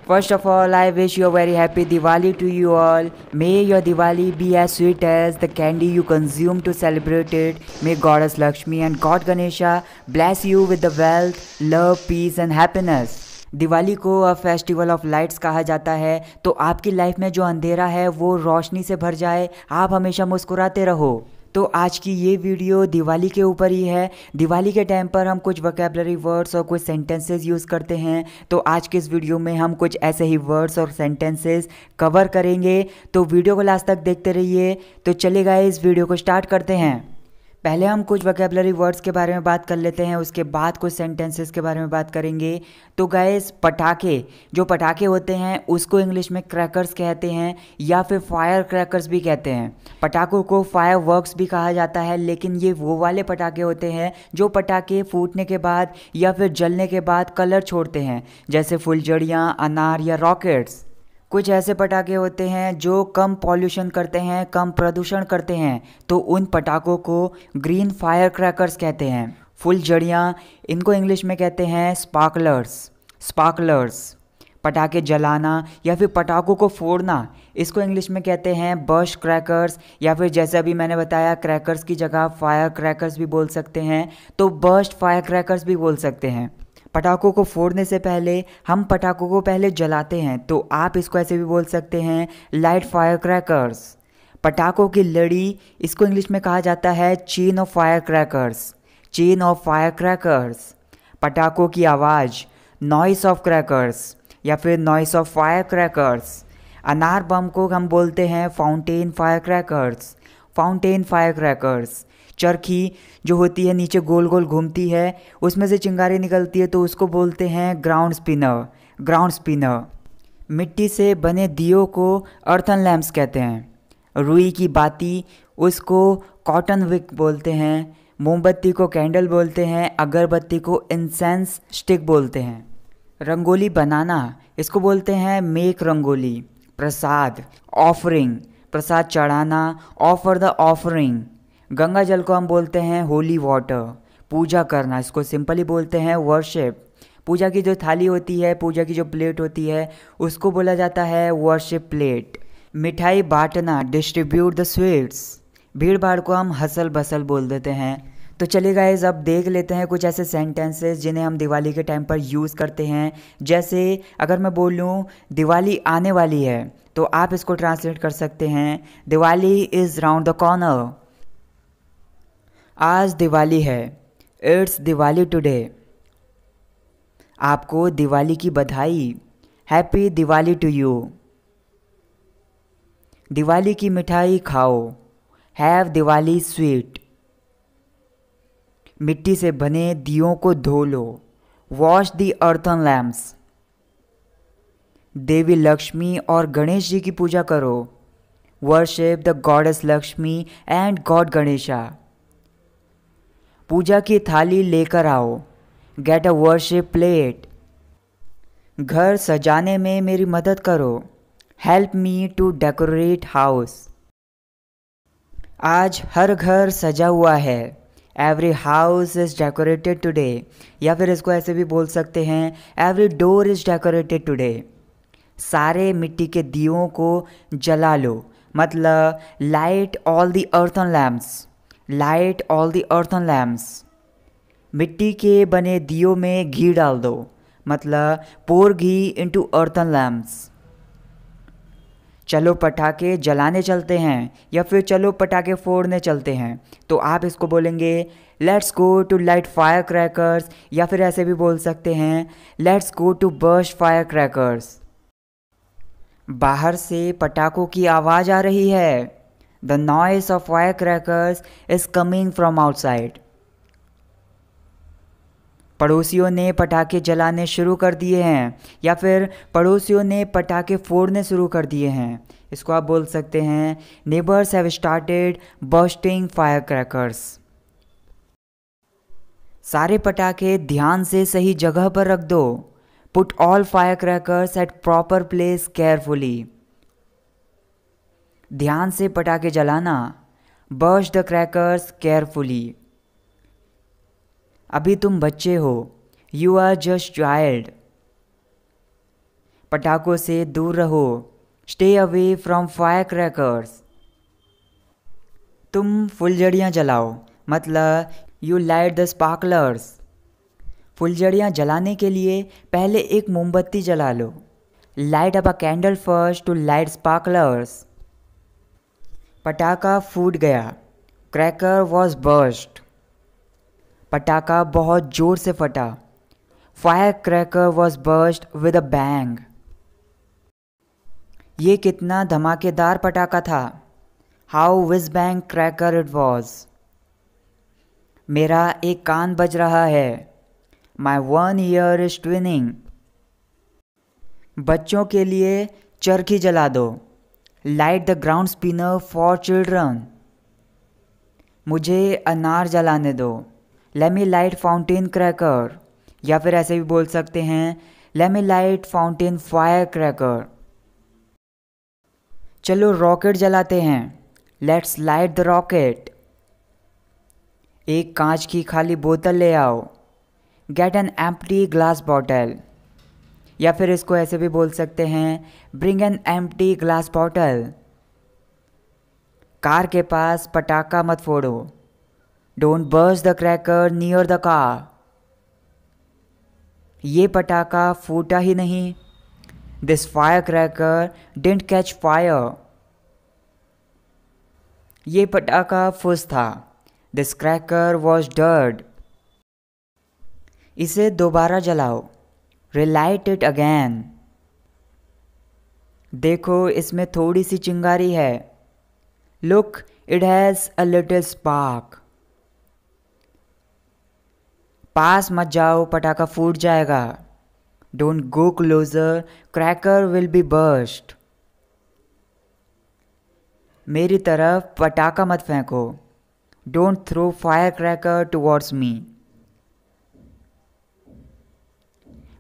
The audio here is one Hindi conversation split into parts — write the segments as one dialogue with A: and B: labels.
A: First of all, I wish you a very happy Diwali to you all. May your Diwali be as sweet as the candy you consume to celebrate it. May Goddess Lakshmi and God Ganesha bless you with the wealth, love, peace and happiness. Diwali को अ फेस्टिवल ऑफ लाइट्स कहा जाता है, तो आपकी लाइफ में जो अंधेरा है वो रोशनी से भर जाए, आप हमेशा मुस्कुराते रहो। तो आज की ये वीडियो दिवाली के ऊपर ही है। दिवाली के टाइम पर हम कुछ वोकैबुलरी वर्ड्स और कुछ सेंटेंसेस यूज़ करते हैं, तो आज के इस वीडियो में हम कुछ ऐसे ही वर्ड्स और सेंटेंसेस कवर करेंगे। तो वीडियो को लास्ट तक देखते रहिए। तो चलिए गाइस, इस वीडियो को स्टार्ट करते हैं। पहले हम कुछ वोकैबुलरी वर्ड्स के बारे में बात कर लेते हैं, उसके बाद कुछ सेंटेंसेस के बारे में बात करेंगे। तो गाइस, पटाखे, जो पटाखे होते हैं उसको इंग्लिश में क्रैकर्स कहते हैं या फिर फायर क्रैकर्स भी कहते हैं। पटाखों को फायर वर्क्स भी कहा जाता है, लेकिन ये वो वाले पटाखे होते हैं जो पटाखे फूटने के बाद या फिर जलने के बाद कलर छोड़ते हैं, जैसे फुलझड़ियाँ, अनार या रॉकेट्स। कुछ ऐसे पटाखे होते हैं जो कम पॉल्यूशन करते हैं, कम प्रदूषण करते हैं, तो उन पटाखों को ग्रीन फायर क्रैकर्स कहते हैं। फुलझड़ियाँ, इनको इंग्लिश में कहते हैं स्पार्कलर्स। पटाखे जलाना या फिर पटाखों को फोड़ना, इसको इंग्लिश में कहते हैं बर्स्ट क्रैकर्स, या फिर जैसे अभी मैंने बताया क्रैकर्स की जगह फायर क्रैकर्स भी बोल सकते हैं, तो बर्स्ट फायर क्रैकर्स भी बोल सकते हैं। पटाखों को फोड़ने से पहले हम पटाखों को पहले जलाते हैं, तो आप इसको ऐसे भी बोल सकते हैं लाइट फायर क्रैकर्स। पटाखों की लड़ी, इसको इंग्लिश में कहा जाता है चेन ऑफ फायर क्रैकर्स। पटाखों की आवाज़, नॉइस ऑफ क्रैकर्स या फिर नॉइस ऑफ फायर क्रैकर्स। अनार बम को हम बोलते हैं फाउंटेन फायर क्रैकर्स। चरखी जो होती है नीचे गोल गोल घूमती है, उसमें से चिंगारी निकलती है, तो उसको बोलते हैं ग्राउंड स्पिनर। मिट्टी से बने दियों को अर्थन लैम्प्स कहते हैं। रुई की बाती, उसको कॉटन विक बोलते हैं। मोमबत्ती को कैंडल बोलते हैं। अगरबत्ती को इंसेंस स्टिक बोलते हैं। रंगोली बनाना, इसको बोलते हैं मेक रंगोली। प्रसाद, प्रसाद चढ़ाना, ऑफर द ऑफरिंग। गंगा जल को हम बोलते हैं होली वाटर। पूजा करना, इसको सिंपली बोलते हैं वर्शिप। पूजा की जो थाली होती है, पूजा की जो प्लेट होती है, उसको बोला जाता है वर्शिप प्लेट। मिठाई बांटना, डिस्ट्रीब्यूट द स्वीट्स। भीड़ भाड़ को हम हसल बसल बोल देते हैं। तो चलिए गाइस, अब देख लेते हैं कुछ ऐसे सेंटेंसेस जिन्हें हम दिवाली के टाइम पर यूज़ करते हैं। जैसे अगर मैं बोलूँ दिवाली आने वाली है, तो आप इसको ट्रांसलेट कर सकते हैं Diwali is round the corner. आज दिवाली है, इट्स दिवाली टुडे। आपको दिवाली की बधाई, happy Diwali to you. Diwali की मिठाई खाओ, हैव दिवाली स्वीट। मिट्टी से बने दियों को धो लो, wash the earthen lamps. Devi Lakshmi और गणेश जी की पूजा करो, worship the goddess Lakshmi and god Ganesha. पूजा की थाली लेकर आओ, गेट अ वर्शिप प्लेट। घर सजाने में मेरी मदद करो, help me to decorate house. आज हर घर सजा हुआ है, every house is decorated today. या फिर इसको ऐसे भी बोल सकते हैं every door is decorated today. सारे मिट्टी के दियों को जला लो, मतलब light all the earthen lamps. मिट्टी के बने दियों में घी डाल दो, मतलब pour ghee into earthen lamps. चलो पटाखे जलाने चलते हैं, या फिर चलो पटाखे फोड़ने चलते हैं, तो आप इसको बोलेंगे let's go to light fire crackers, या फिर ऐसे भी बोल सकते हैं let's go to burst fire crackers. बाहर से पटाखों की आवाज़ आ रही है, the noise of fire crackers is coming from outside. पड़ोसियों ने पटाखे जलाने शुरू कर दिए हैं, या फिर पड़ोसियों ने पटाखे फोड़ने शुरू कर दिए हैं। इसको आप बोल सकते हैं neighbours have started bursting fire crackers. सारे पटाखे ध्यान से सही जगह पर रख दो, put all fire crackers at proper place carefully. ध्यान से पटाखे जलाना, बर्स्ट द क्रैकर्स केयरफुली। अभी तुम बच्चे हो, यू आर जस्ट चाइल्ड। पटाखों से दूर रहो। Stay away from fire crackers. तुम फुलझड़ियाँ जलाओ, मतलब यू लाइट द स्पार्कलर्स। फुलझड़ियाँ जलाने के लिए पहले एक मोमबत्ती जला लो। Light up a candle first to light sparklers. पटाखा फूट गया। Cracker was burst. पटाखा बहुत जोर से फटा। Fire cracker was burst with a bang. ये कितना धमाकेदार पटाखा था। How whiz bang cracker it was. मेरा एक कान बज रहा है। My one year is twinning. बच्चों के लिए चरखी जला दो। Light the ground spinner for children. मुझे अनार जलाने दो। Let me light fountain cracker, या फिर ऐसे भी बोल सकते हैं let me light fountain fire cracker. चलो रॉकेट जलाते हैं। Let's light the rocket. एक कांच की खाली बोतल ले आओ। Get an empty glass bottle, या फिर इसको ऐसे भी बोल सकते हैं bring an empty glass bottle. Car के पास पटाखा मत फोड़ो। Don't burst the cracker near the car. ये पटाखा फूटा ही नहीं। This fire cracker didn't catch fire. ये पटाखा फुस था। दिस क्रैकर वॉज डर्ड। इसे दोबारा जलाओ। Relight it again. देखो इसमें थोड़ी सी चिंगारी है। Look it has a little spark. पास मत जाओ, पटाखा फूट जाएगा। Don't go closer, cracker will be burst. मेरी तरफ पटाखा मत फेंको। Don't throw fire cracker towards me.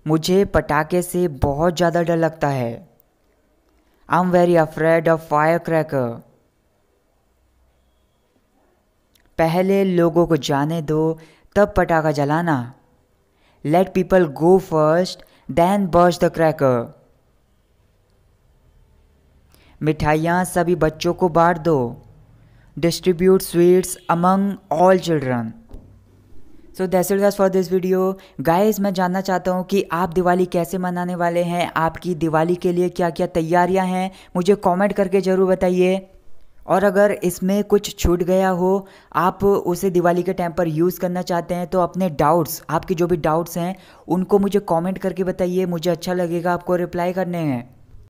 A: मुझे पटाखे से बहुत ज़्यादा डर लगता है। I am very afraid of fire cracker. पहले लोगों को जाने दो, तब पटाखा जलाना। Let people go first then burst the cracker. मिठाइयाँ सभी बच्चों को बांट दो। Distribute sweets among all children. So that's it guys for this video. Guys मैं जानना चाहता हूँ कि आप दिवाली कैसे मनाने वाले हैं। आपकी दिवाली के लिए क्या क्या तैयारियाँ हैं, मुझे कमेंट करके ज़रूर बताइए। और अगर इसमें कुछ छूट गया हो, आप उसे दिवाली के टाइम पर यूज़ करना चाहते हैं, तो अपने डाउट्स, आपके जो भी डाउट्स हैं उनको मुझे कमेंट करके बताइए। मुझे अच्छा लगेगा आपको रिप्लाई करने हैं।